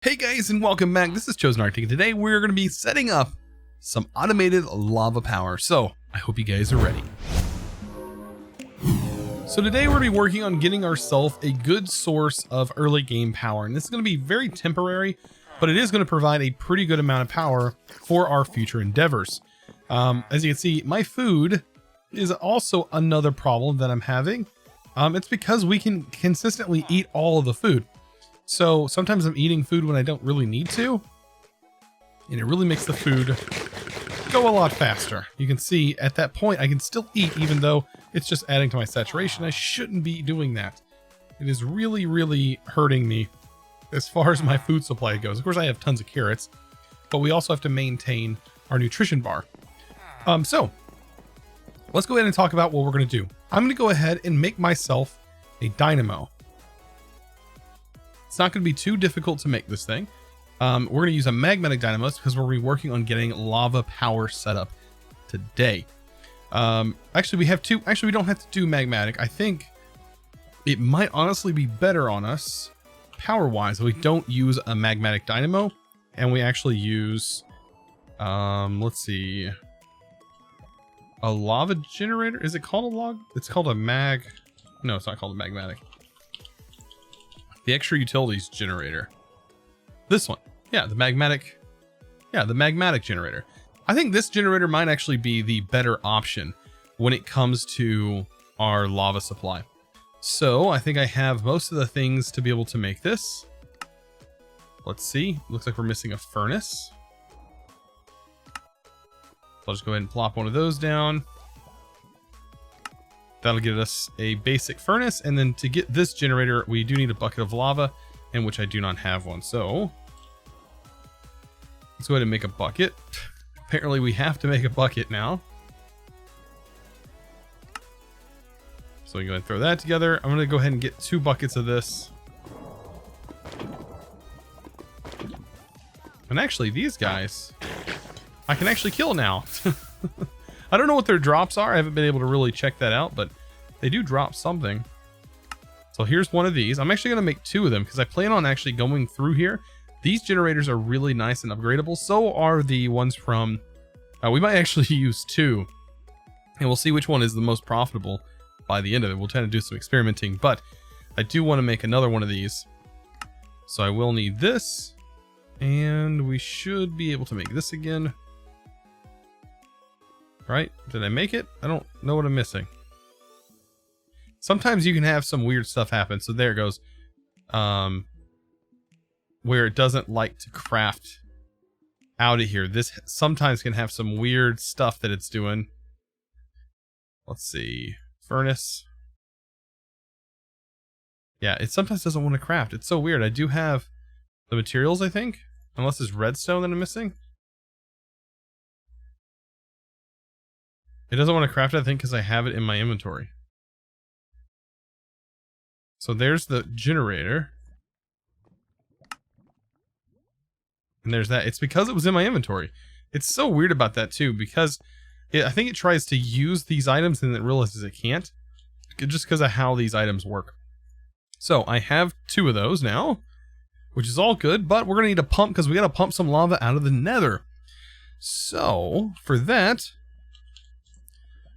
Hey guys, and welcome back. This is ChosenArchitect, and today we're going to be setting up some automated lava power. So I hope you guys are ready. So today we're going to be working on getting ourselves a good source of early game power, and this is going to be very temporary, but it is going to provide a pretty good amount of power for our future endeavors. As you can see, my food is also another problem that I'm having. It's because we can consistently eat all of the food. So sometimes I'm eating food when I don't really need to, and it really makes the food go a lot faster. You can see at that point I can still eat even though it's just adding to my saturation. I shouldn't be doing that. It is really hurting me as far as my food supply goes. Of course I have tons of carrots, but we also have to maintain our nutrition bar. So let's go ahead and talk about what we're going to do. I'm going to go ahead and make myself a dynamo. It's not going to be too difficult to make this thing. We're going to use a magmatic dynamo because we're going to be working on getting lava power set up today. Actually, we have two. Actually, we don't have to do magmatic. I think it might honestly be better on us power-wise if we don't use a magmatic dynamo and we actually use, let's see, a lava generator. Is it called a log? It's called a mag. No, it's not called a magmatic. The extra utilities generator. This one. Yeah, the magmatic generator. I think this generator might actually be the better option when it comes to our lava supply. So I think I have most of the things to be able to make this. Let's see. Looks like we're missing a furnace. So I'll just go ahead and plop one of those down. That'll get us a basic furnace, and then to get this generator, we do need a bucket of lava, in which I do not have one. So let's go ahead and make a bucket. Apparently we have to make a bucket now. So we go ahead and throw that together. I'm going to go ahead and get 2 buckets of this. And actually these guys, I can actually kill now. I don't know what their drops are. I haven't been able to really check that out, but they do drop something. So here's one of these. I'm actually going to make 2 of them because I plan on actually going through here. These generators are really nice and upgradable. So are the ones from, we might actually use 2, and we'll see which one is the most profitable by the end of it. We'll try to do some experimenting, but I do want to make another one of these. So I will need this, and we should be able to make this again. Right? Did I make it? I don't know what I'm missing. Sometimes you can have some weird stuff happen. So there it goes. Where it doesn't like to craft out of here. This sometimes can have some weird stuff that it's doing. Let's see. Furnace. Yeah, it sometimes doesn't want to craft. It's so weird. I do have the materials, I think. Unless it's redstone that I'm missing. It doesn't want to craft it, I think, because I have it in my inventory. So there's the generator. And there's that. It's because it was in my inventory. It's so weird about that, too, because I think it tries to use these items and then it realizes it can't. Just because of how these items work. So I have 2 of those now, which is all good, but we're going to need a pump because we got to pump some lava out of the nether. So for that,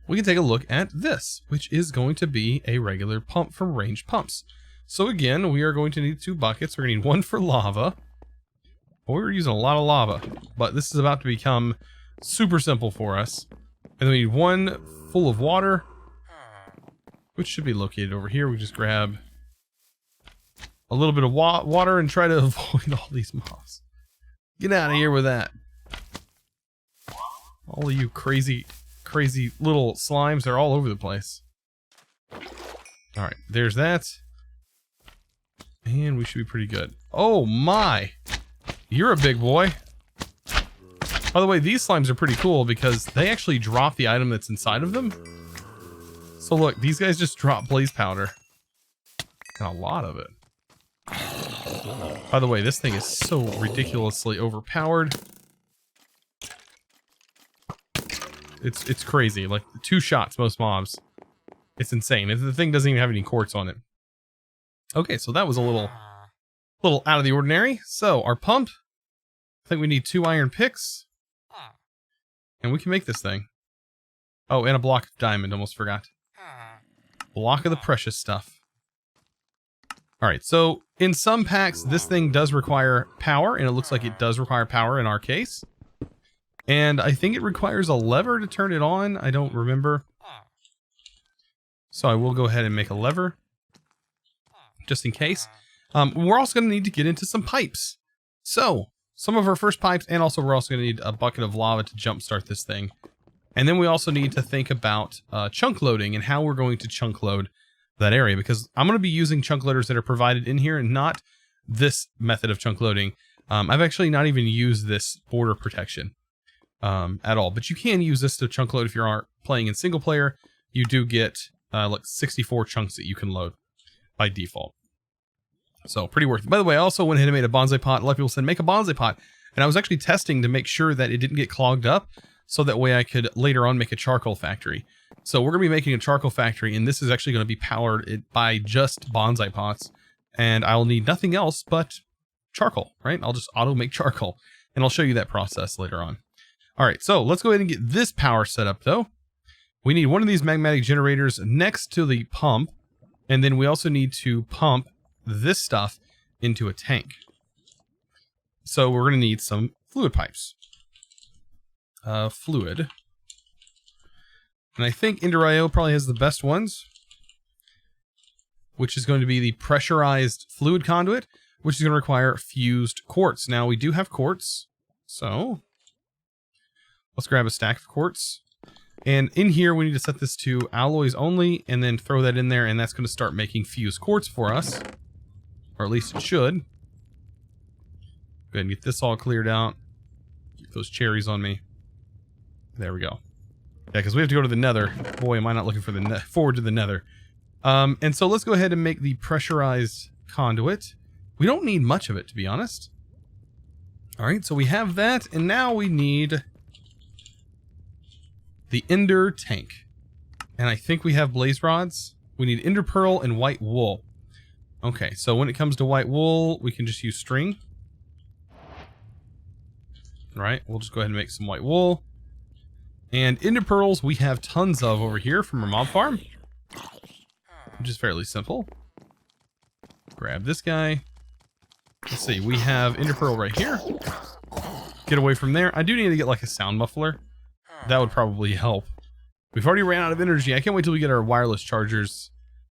we can take a look at this, which is going to be a regular pump from Range Pumps. So again, we are going to need 2 buckets. We're going to need 1 for lava. Well, we were using a lot of lava, but this is about to become super simple for us. And then we need 1 full of water, which should be located over here. We just grab a little bit of water and try to avoid all these moths. Get out of here with that. All of you crazy little slimes, they're all over the place. Alright, there's that. And we should be pretty good. Oh my! You're a big boy. By the way, these slimes are pretty cool because they actually drop the item that's inside of them. So look, these guys just drop blaze powder. And a lot of it. By the way, this thing is so ridiculously overpowered. It's crazy. Like 2 shots, most mobs. It's insane. The thing doesn't even have any quartz on it. Okay, so that was a little little out of the ordinary. So our pump, I think we need 2 iron picks. And we can make this thing. Oh, and a block of diamond, almost forgot. Block of the precious stuff. Alright, so in some packs, this thing does require power, and it looks like it does require power in our case. And I think it requires a lever to turn it on. I don't remember. So I will go ahead and make a lever, just in case. We're also going to need to get into some pipes. So, some of our first pipes, and also we're also going to need a bucket of lava to jumpstart this thing. And then we also need to think about chunk loading and how we're going to chunk load that area, because I'm going to be using chunk loaders that are provided in here and not this method of chunk loading. I've actually not even used this border protection at all, but you can use this to chunk load if you're playing in single player. You do get like 64 chunks that you can load by default. So pretty worth it. By the way, I also went ahead and made a bonsai pot. A lot of people said make a bonsai pot, and I was actually testing to make sure that it didn't get clogged up, so that way I could later on make a charcoal factory. So we're going to be making a charcoal factory, and this is actually going to be powered by just bonsai pots, and I'll need nothing else but charcoal, right? I'll just auto make charcoal, and I'll show you that process later on. All right, so let's go ahead and get this power set up though. We need one of these magmatic generators next to the pump, and then we also need to pump this stuff into a tank. So we're going to need some fluid pipes. Fluid. And I think Ender.io probably has the best ones, which is going to be the pressurized fluid conduit, which is going to require fused quartz. Now we do have quartz, so let's grab a stack of quartz. And in here, we need to set this to alloys only, and then throw that in there, and that's going to start making fused quartz for us. Or at least it should. Go ahead and get this all cleared out. Keep those cherries on me. There we go. Yeah, because we have to go to the nether. Boy, am I not looking for the forward to the nether. And so let's go ahead and make the pressurized conduit. We don't need much of it, to be honest. Alright, so we have that, and now we need the ender tank. And I think we have blaze rods. We need ender pearl and white wool. Okay, so when it comes to white wool, we can just use string. Alright, we'll just go ahead and make some white wool. And ender pearls we have tons of over here from our mob farm, which is fairly simple. Grab this guy. Let's see, we have ender pearl right here. Get away from there. I do need to get like a sound muffler. That would probably help. We've already ran out of energy. I can't wait till we get our wireless chargers.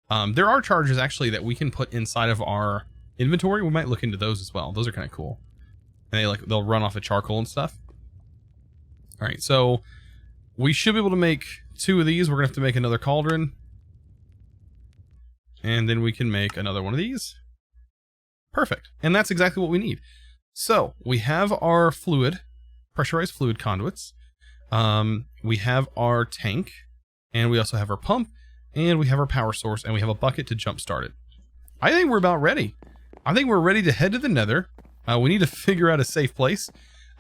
There are chargers actually that we can put inside of our inventory. We might look into those as well. Those are kind of cool. And they'll run off of charcoal and stuff. Alright, so we should be able to make 2 of these. We're going to have to make another cauldron. And then we can make another one of these. Perfect. And that's exactly what we need. So, we have our fluid, pressurized fluid conduits. We have our tank. And we also have our pump. And we have our power source. And we have a bucket to jumpstart it. I think we're about ready. I think we're ready to head to the nether. We need to figure out a safe place.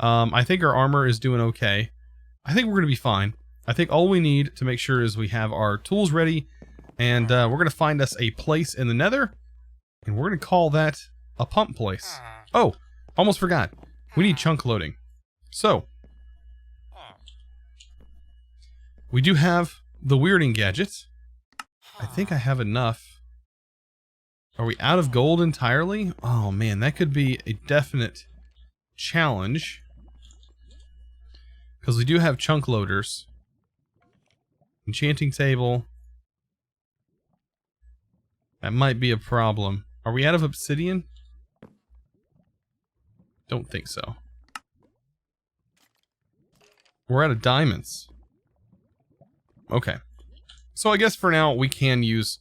I think our armor is doing okay. I think we're going to be fine. I think all we need to make sure is we have our tools ready, and we're going to find us a place in the nether, and we're going to call that a pump place. Oh, almost forgot. We need chunk loading. So, we do have the weirding gadget. I think I have enough. Are we out of gold entirely? Oh man, that could be a definite challenge. Because we do have chunk loaders. Enchanting table. That might be a problem. Are we out of obsidian? Don't think so. We're out of diamonds. Okay. So I guess for now we can use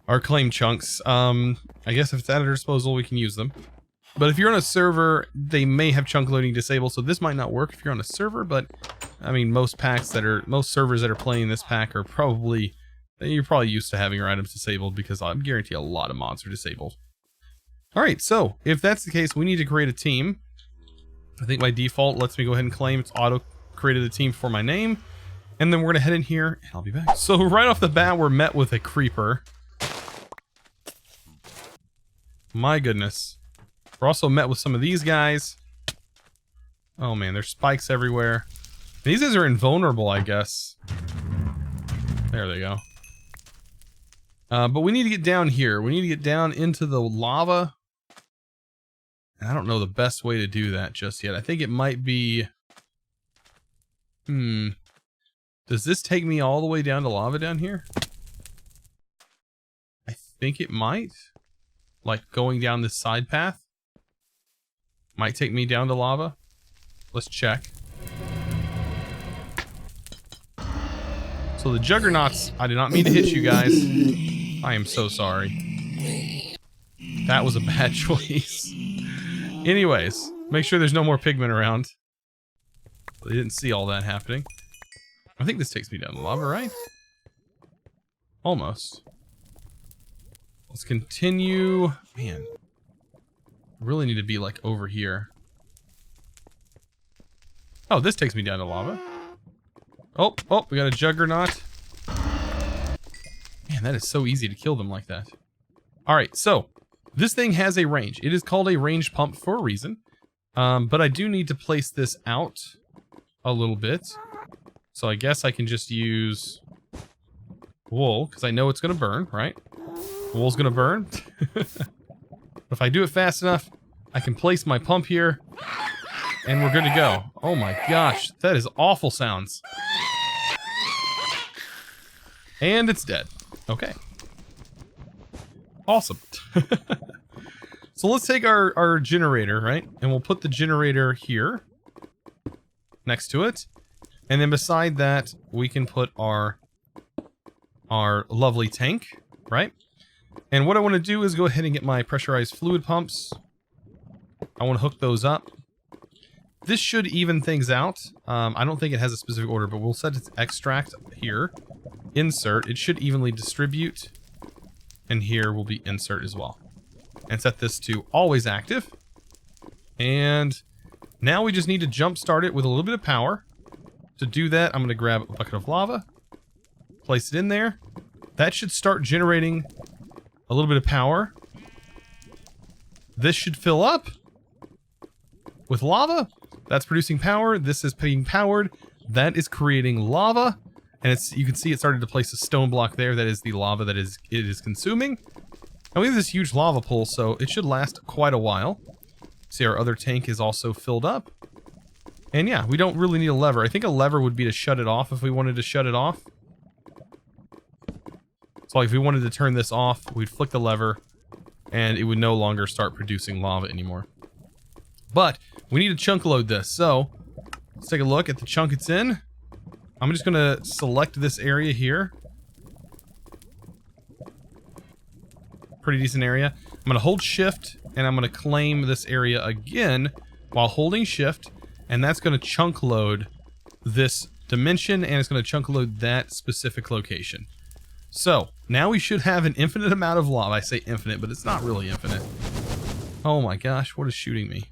our claim chunks. I guess if it's at our disposal, we can use them. But if you're on a server, they may have chunk loading disabled, so this might not work if you're on a server, but I mean, most servers that are playing this pack are you're probably used to having your items disabled, because I guarantee a lot of mods are disabled. Alright, so if that's the case, we need to create a team. I think by default lets me go ahead and claim it's auto created a team for my name. And then we're gonna head in here and I'll be back. So right off the bat, we're met with a creeper. My goodness. We're also met with some of these guys. Oh man, there's spikes everywhere. These guys are invulnerable, I guess. There they go. But we need to get down here. We need to get down into the lava. I don't know the best way to do that just yet. I think it might be... Does this take me all the way down to lava down here? I think it might. Like going down this side path. Might take me down to lava. Let's check. So the juggernauts, I did not mean to hit you guys. I am so sorry. That was a bad choice. Anyways, make sure there's no more pigment around. They didn't see all that happening. I think this takes me down to lava, right? Almost. Let's continue. Man. I really need to be like over here. Oh, this takes me down to lava. Oh, we got a juggernaut. Man, that is so easy to kill them like that. Alright, so this thing has a range. It is called a ranged pump for a reason. But I do need to place this out a little bit. So I guess I can just use wool, because I know it's going to burn, right? Wool's going to burn. If I do it fast enough, I can place my pump here, and we're good to go. Oh my gosh, that is awful sounds. And it's dead. Okay. Awesome. So let's take our generator, right? And we'll put the generator here next to it. And then beside that, we can put our lovely tank, right? And what I want to do is go ahead and get my pressurized fluid pumps. I want to hook those up. This should even things out. I don't think it has a specific order, but we'll set its extract here. Insert. It should evenly distribute. And here will be insert as well. And set this to always active. And now we just need to jump start it with a little bit of power. To do that, I'm going to grab a bucket of lava. Place it in there. That should start generating a little bit of power. This should fill up with lava. That's producing power. This is being powered. That is creating lava. And you can see it started to place a stone block there. That is the lava that it is consuming. And we have this huge lava pool, so it should last quite a while. See, our other tank is also filled up. And yeah, we don't really need a lever. I think a lever would be to shut it off if we wanted to shut it off. So like if we wanted to turn this off, we'd flick the lever and it would no longer start producing lava anymore. But we need to chunk load this. So let's take a look at the chunk it's in. I'm just going to select this area here. Pretty decent area. I'm going to hold shift and I'm going to claim this area again while holding shift. And that's going to chunk load this dimension, and it's going to chunk load that specific location. So, now we should have an infinite amount of lava. I say infinite, but it's not really infinite. Oh my gosh, what is shooting me?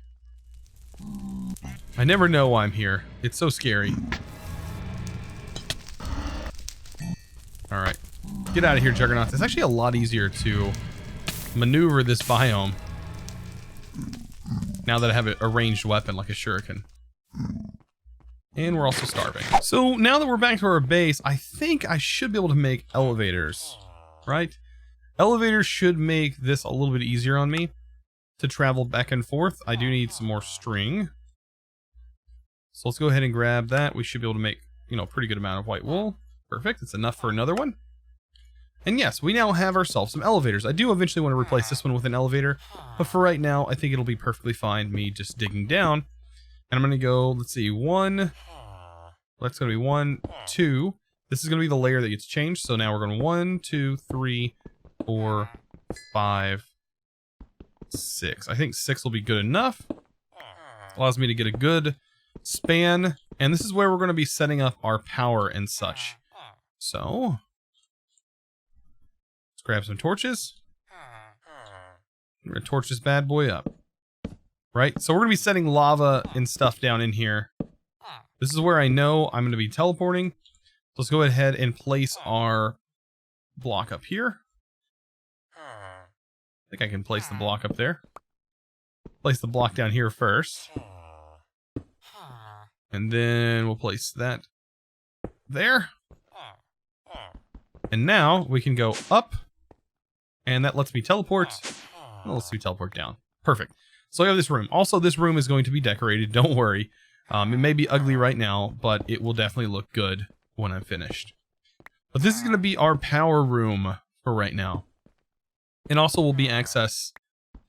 I never know why I'm here. It's so scary. Alright. Get out of here, Juggernauts. It's actually a lot easier to maneuver this biome now that I have a ranged weapon like a shuriken. And we're also starving. So now that we're back to our base, I think I should be able to make elevators, right? Elevators should make this a little bit easier on me to travel back and forth. I do need some more string. So let's go ahead and grab that. We should be able to make, a pretty good amount of white wool. Perfect. It's enough for another one. And yes, we now have ourselves some elevators. I do eventually want to replace this one with an elevator, but for right now, I think it'll be perfectly fine me just digging down. And I'm going to go, let's see, 1. That's going to be 1, 2. This is going to be the layer that gets changed. So now we're going 1, 2, 3, 4, 5, 6. I think 6 will be good enough. Allows me to get a good span. And this is where we're going to be setting up our power and such. So, let's grab some torches. We're going to torch this bad boy up. Right? So we're going to be setting lava and stuff down in here. This is where I know I'm going to be teleporting. So let's go ahead and place our block up here. I think I can place the block up there. place the block down here first. And then we'll place that there. And now we can go up. And that lets me teleport. Well, let's do teleport down. Perfect. So I have this room. Also, this room is going to be decorated. Don't worry. It may be ugly right now, but it will definitely look good when I'm finished. But this is going to be our power room for right now. And also will be access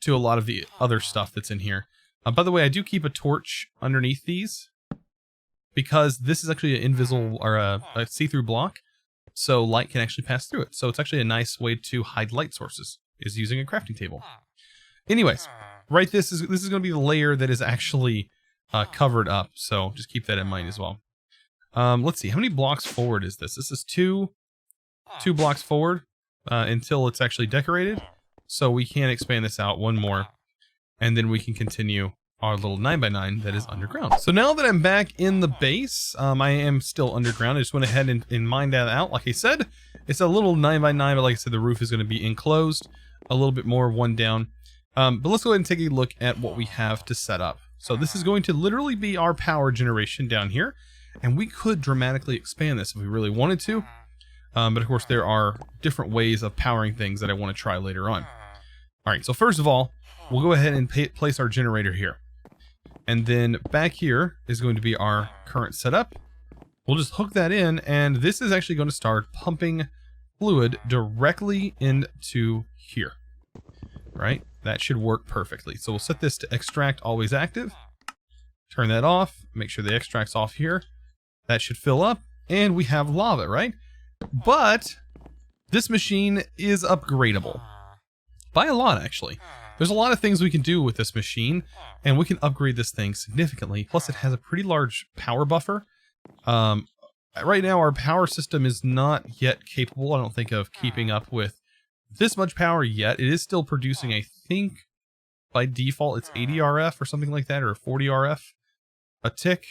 to a lot of the other stuff that's in here. By the way, I do keep a torch underneath these because this is actually an invisible or a see-through block, so light can actually pass through it. So it's actually a nice way to hide light sources, is using a crafting table. Anyways, right, this is going to be the layer that is actually covered up, so just keep that in mind as well. Let's see, how many blocks forward is this? This is two blocks forward until it's actually decorated. So we can expand this out one more, and then we can continue our little 9x9 that is underground. So now that I'm back in the base, I am still underground. I just went ahead and mined that out. Like I said, it's a little 9x9, but like I said, the roof is going to be enclosed. A little bit more, one down. But let's go ahead and take a look at what we have to set up. So this is going to literally be our power generation down here, and we could dramatically expand this if we really wanted to. But of course, there are different ways of powering things that I want to try later on. All right, so first of all, we'll go ahead and place our generator here. And then back here is going to be our current setup. We'll just hook that in, and this is actually going to start pumping fluid directly into here. Right? That should work perfectly. So we'll set this to extract always active. Turn that off. Make sure the extract's off here. That should fill up, and we have lava, right? But this machine is upgradable. By a lot, actually. There's a lot of things we can do with this machine, and we can upgrade this thing significantly. Plus, it has a pretty large power buffer. Right now, our power system is not yet capable, I don't think, of keeping up with this much power yet. It is still producing, I think, by default, it's 80 RF or something like that, or 40 RF a tick,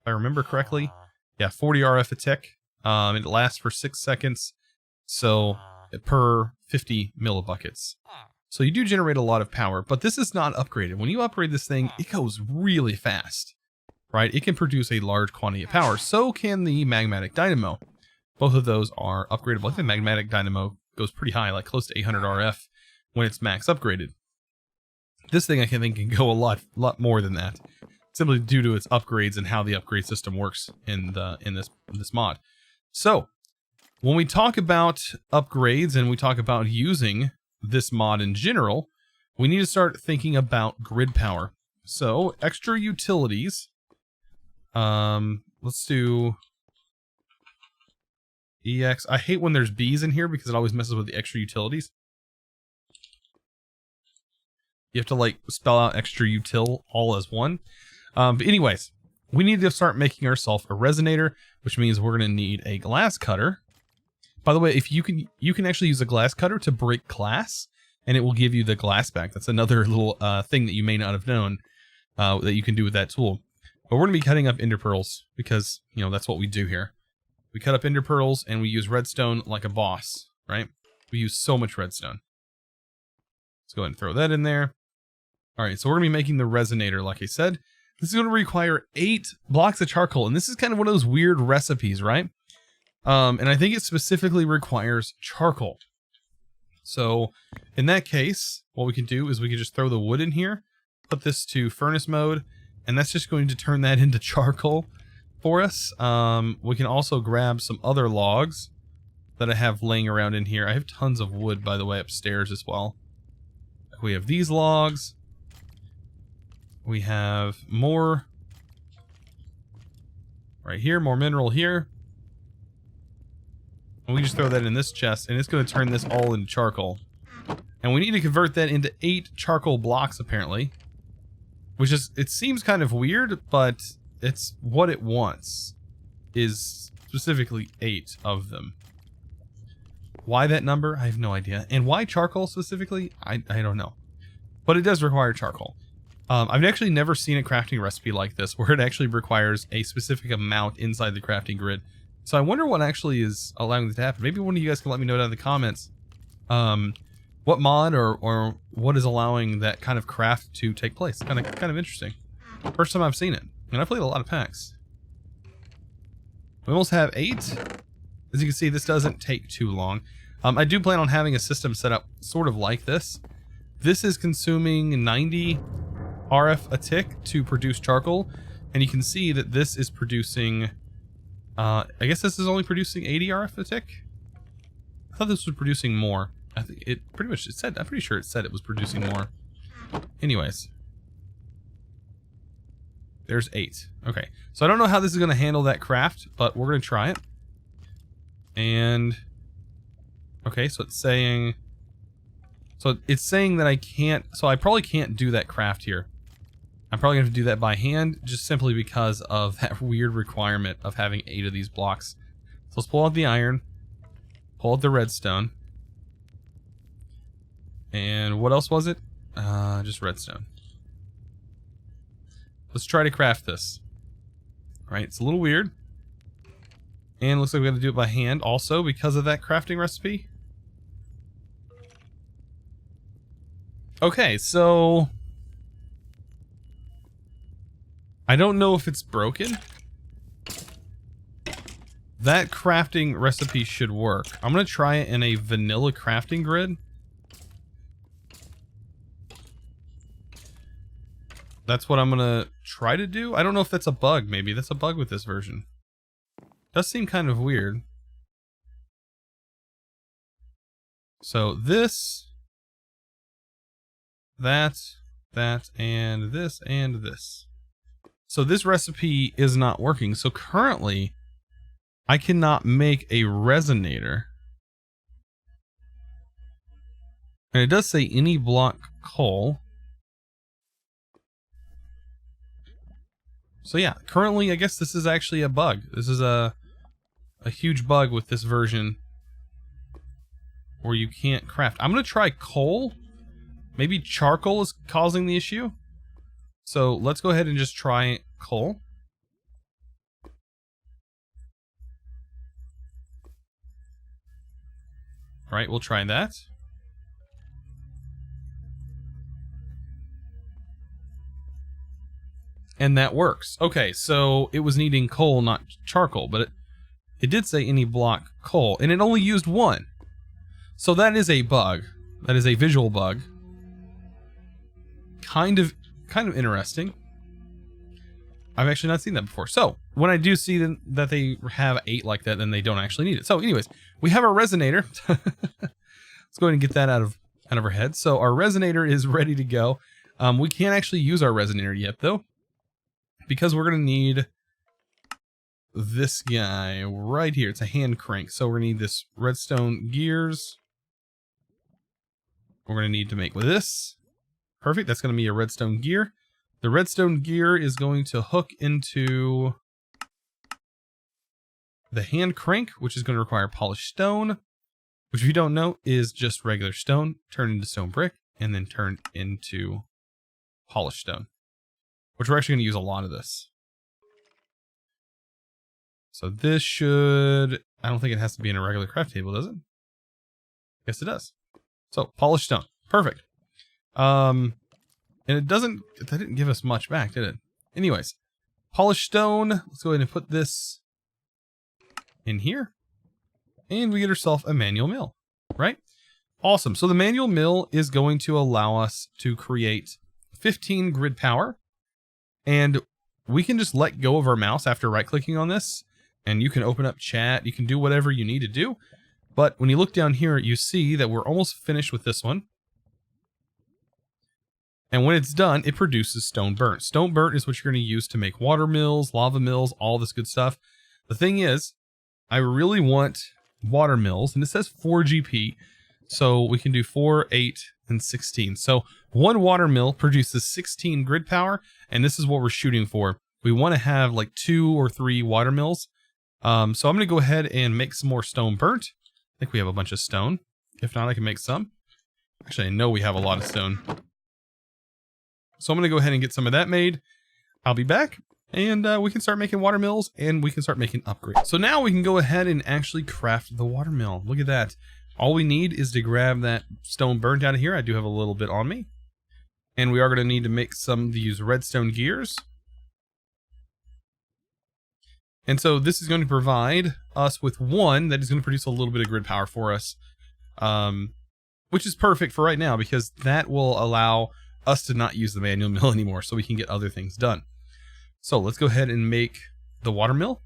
if I remember correctly. Yeah, 40 RF a tick. It lasts for 6 seconds, so per 50 millibuckets. So you do generate a lot of power, but this is not upgraded. When you upgrade this thing, it goes really fast, right? It can produce a large quantity of power. So can the Magmatic Dynamo. Both of those are upgradable. I think the Magmatic Dynamo goes pretty high, like close to 800 RF when it's max upgraded. This thing I think can go a lot more than that, simply due to its upgrades and how the upgrade system works in this mod. So when we talk about upgrades and we talk about using this mod in general, we need to start thinking about grid power. So extra utilities. Let's do EX. I hate when there's B's in here because it always messes with the extra utilities. You have to like spell out extra util all as one. But anyways, we need to start making ourselves a resonator, which means we're going to need a glass cutter. By the way, if you can actually use a glass cutter to break glass, and it will give you the glass back. That's another little thing that you may not have known that you can do with that tool. But we're going to be cutting up ender pearls because, you know, that's what we do here. We cut up ender pearls and we use redstone like a boss, right? We use so much redstone. Let's go ahead and throw that in there. All right, so we're going to be making the resonator, like I said. This is going to require 8 blocks of charcoal, and this is kind of one of those weird recipes, right? And I think it specifically requires charcoal. So in that case, what we can do is we can just throw the wood in here, put this to furnace mode, and that's just going to turn that into charcoal for us. We can also grab some other logs that I have laying around in here. I have tons of wood, by the way, upstairs as well. We have these logs. We have more right here, more mineral here. And we just throw that in this chest, and it's going to turn this all into charcoal. And we need to convert that into 8 charcoal blocks, apparently. Which is, it seems kind of weird, but it's what it wants. Is specifically 8 of them. Why that number? I have no idea. And why charcoal specifically? I don't know. But it does require charcoal. I've actually never seen a crafting recipe like this, where it actually requires a specific amount inside the crafting grid. So I wonder what actually is allowing this to happen. Maybe one of you guys can let me know down in the comments. what mod or what is allowing that kind of craft to take place. Kind of interesting. First time I've seen it, and I've played a lot of packs. We almost have 8. As you can see, this doesn't take too long. I do plan on having a system set up sort of like this. This is consuming 90 RF a tick to produce charcoal, and you can see that this is producing, I guess this is only producing 80 RF a tick? I thought this was producing more. I think it pretty much, I'm pretty sure it said it was producing more. Anyways. There's 8. Okay, so I don't know how this is going to handle that craft, but we're going to try it. And, okay, so it's saying that I can't, so I probably can't do that craft here. I'm probably going to have to do that by hand, just simply because of that weird requirement of having 8 of these blocks. So let's pull out the iron, pull out the redstone. And what else was it? Just redstone. Let's try to craft this. All right, it's a little weird. And looks like we got to do it by hand also because of that crafting recipe. Okay, so I don't know if it's broken. That crafting recipe should work. I'm going to try it in a vanilla crafting grid. That's what I'm going to try to do. I don't know if that's a bug, maybe. That's a bug with this version. Does seem kind of weird. So this, that, and this, and this. So this recipe is not working. So currently, I cannot make a resonator. And it does say any block coal. So yeah, currently I guess this is actually a bug. This is a huge bug with this version where you can't craft. I'm going to try coal. Maybe charcoal is causing the issue. So let's go ahead and just try coal. All right, we'll try that. And that works. Okay, so it was needing coal, not charcoal, but it did say any block coal, and it only used 1. So that is a bug. That is a visual bug. Kind of interesting. I've actually not seen that before. So when I do see that they have 8 like that, then they don't actually need it. So anyways, we have our resonator. Let's go ahead and get that out of our head. So our resonator is ready to go. We can't actually use our resonator yet though, because we're going to need this guy right here. It's a hand crank. So we're going to need this redstone gears. We're going to need to make this. Perfect. That's going to be a redstone gear. The redstone gear is going to hook into the hand crank, which is going to require polished stone, which if you don't know is just regular stone turned into stone brick and then turned into polished stone. Which we're actually going to use a lot of this. So this should, I don't think it has to be in a regular craft table, does it? Yes, it does. So polished stone, perfect. And it that didn't give us much back, did it? Anyways, polished stone. Let's go ahead and put this in here. And we get ourselves a manual mill, right? Awesome. So the manual mill is going to allow us to create 15 grid power. And we can just let go of our mouse after right-clicking on this, and you can open up chat, you can do whatever you need to do. But when you look down here, you see that we're almost finished with this one. And when it's done, it produces stone burnt. Stone burnt is what you're going to use to make water mills, lava mills, all this good stuff. The thing is, I really want water mills, and it says 4 GP, so we can do 4, 8, and 16. So one water mill produces 16 grid power, and this is what we're shooting for. We want to have like 2 or 3 water mills. So I'm going to go ahead and make some more stone burnt. I think we have a bunch of stone. If not, I can make some. Actually, I know we have a lot of stone. So I'm going to go ahead and get some of that made. I'll be back, and we can start making water mills, and we can start making upgrades. So now we can go ahead and actually craft the water mill. Look at that. All we need is to grab that stone burnt out of here. I do have a little bit on me. And we are going to need to make some of these redstone gears. And so this is going to provide us with one that is going to produce a little bit of grid power for us. Which is perfect for right now, because that will allow us to not use the manual mill anymore, so we can get other things done. So let's go ahead and make the water mill.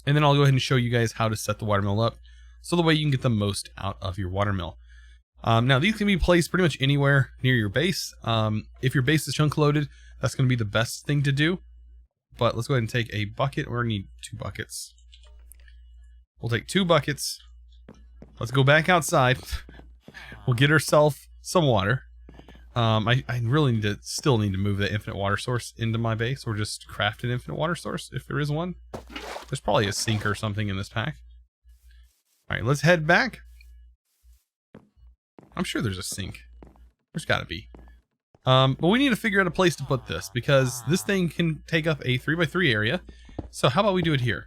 And then I'll go ahead and show you guys how to set the water mill up, so the way you can get the most out of your water mill. Now these can be placed pretty much anywhere near your base. If your base is chunk loaded, that's going to be the best thing to do. But let's go ahead and take a bucket. We're going to need 2 buckets. We'll take 2 buckets. Let's go back outside. We'll get ourselves some water. I really still need to move the infinite water source into my base, or just craft an infinite water source if there is one. There's probably a sink or something in this pack. Alright, let's head back. I'm sure there's a sink. There's gotta be. But we need to figure out a place to put this, because this thing can take up a 3x3 area. So how about we do it here?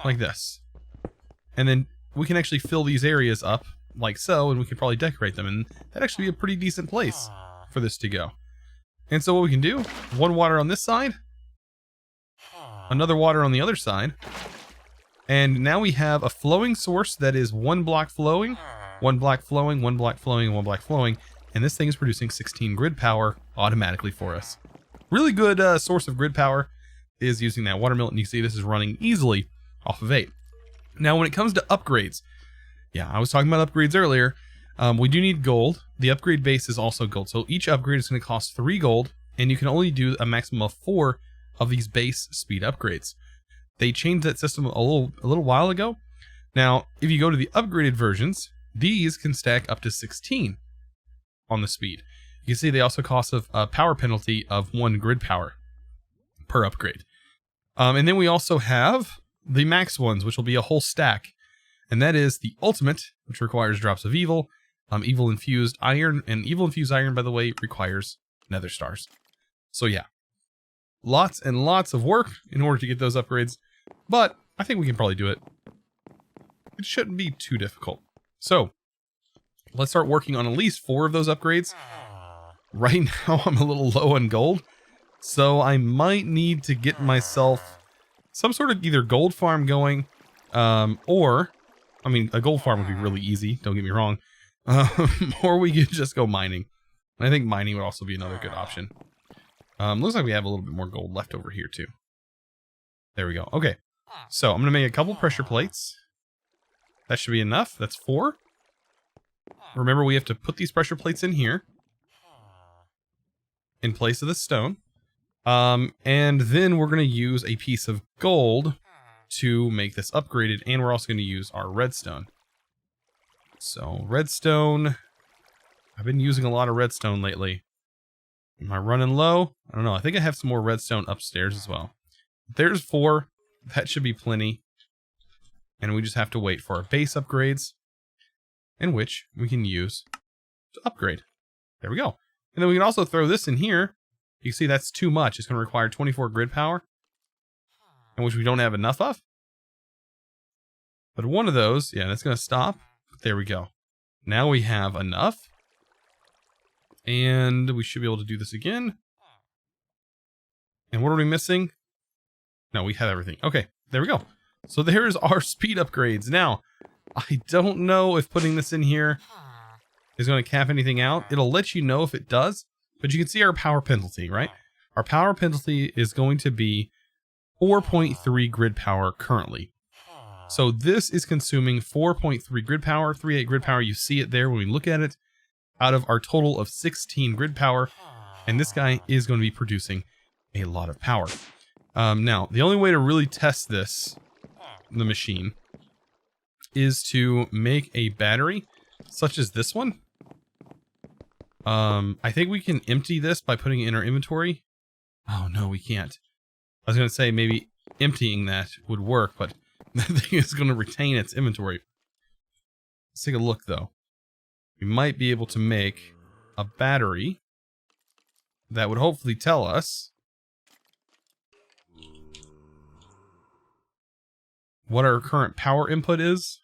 Like this. And then we can actually fill these areas up like so, and we can probably decorate them, and that'd actually be a pretty decent place for this to go. And so what we can do, 1 water on this side, another water on the other side, and now we have a flowing source that is 1 block flowing, 1 block flowing, 1 block flowing, and 1 block flowing, and this thing is producing 16 grid power automatically for us. Really good source of grid power is using that water mill, and you see this is running easily off of 8. Now when it comes to upgrades, yeah, I was talking about upgrades earlier. We do need gold. The upgrade base is also gold. So each upgrade is going to cost 3 gold, and you can only do a maximum of 4 of these base speed upgrades. They changed that system a little while ago. Now, if you go to the upgraded versions, these can stack up to 16 on the speed. You can see they also cost a power penalty of 1 grid power per upgrade. And then we also have the max ones, which will be a whole stack. And that is the ultimate, which requires drops of evil, evil infused iron, and evil infused iron, by the way, requires nether stars. So yeah, lots and lots of work in order to get those upgrades, but I think we can probably do it. It shouldn't be too difficult. So let's start working on at least 4 of those upgrades. Right now I'm a little low on gold, so I might need to get myself some sort of either gold farm going, or I mean, a gold farm would be really easy, don't get me wrong. Or we could just go mining. And I think mining would also be another good option. Looks like we have a little bit more gold left over here too. There we go. Okay, so I'm going to make a couple pressure plates. That should be enough. That's 4. Remember, we have to put these pressure plates in here, in place of the stone. And then we're going to use a piece of gold to make this upgraded, and we're also going to use our redstone. So redstone, I've been using a lot of redstone lately. Am I running low? I don't know. I think I have some more redstone upstairs as well. There's 4. That should be plenty. And we just have to wait for our base upgrades, in which we can use to upgrade. There we go. And then we can also throw this in here. You can see that's too much. It's going to require 24 grid power, and which we don't have enough of. But one of those, yeah, that's going to stop. There we go. Now we have enough. And we should be able to do this again. And what are we missing? No, we have everything. Okay, there we go. So there's our speed upgrades. Now, I don't know if putting this in here is going to cap anything out. It'll let you know if it does. But you can see our power penalty, right? Our power penalty is going to be 4.3 grid power currently. So this is consuming 4.3 grid power, 3.8 grid power. You see it there when we look at it, out of our total of 16 grid power. And this guy is going to be producing a lot of power. Now, the only way to really test this, the machine, is to make a battery such as this one. I think we can empty this by putting it in our inventory. Oh no, we can't. I was going to say maybe emptying that would work, but that thing is going to retain its inventory. Let's take a look though. We might be able to make a battery that would hopefully tell us what our current power input is.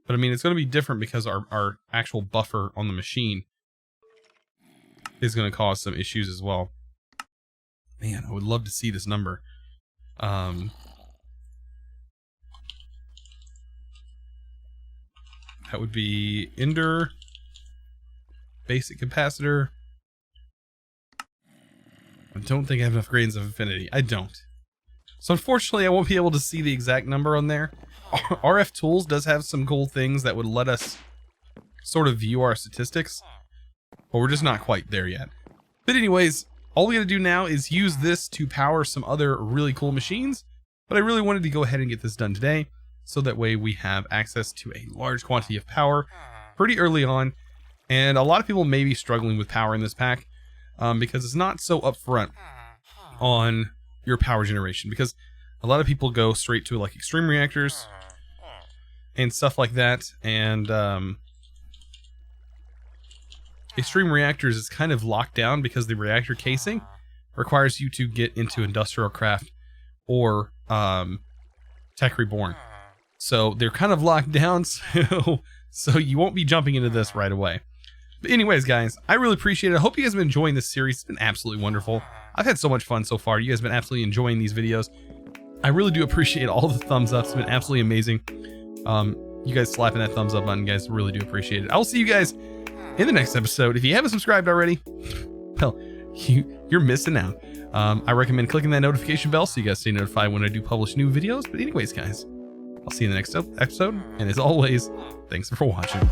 But I mean, it's going to be different because our actual buffer on the machine is going to cause some issues as well. Man, I would love to see this number. That would be Ender, basic capacitor. I don't think I have enough grains of infinity. I don't. So unfortunately, I won't be able to see the exact number on there. RF Tools does have some cool things that would let us sort of view our statistics, but we're just not quite there yet. But anyways, all we gotta do now is use this to power some other really cool machines, but I really wanted to go ahead and get this done today, so that way we have access to a large quantity of power pretty early on. And a lot of people may be struggling with power in this pack, because it's not so upfront on your power generation, because a lot of people go straight to like extreme reactors and stuff like that, and extreme reactors is kind of locked down because the reactor casing requires you to get into industrial craft or tech reborn, so they're kind of locked down, so you won't be jumping into this right away. But anyways, guys, I really appreciate it. I hope you guys have been enjoying this series. It's been absolutely wonderful. I've had so much fun so far. You guys have been absolutely enjoying these videos. I really do appreciate all the thumbs up. It's been absolutely amazing. You guys slapping that thumbs up button, guys, really do appreciate it. I'll see you guys in the next episode. If you haven't subscribed already, well, you're missing out. I recommend clicking that notification bell so you guys stay notified when I do publish new videos. But anyways, guys, I'll see you in the next episode. And as always, thanks for watching.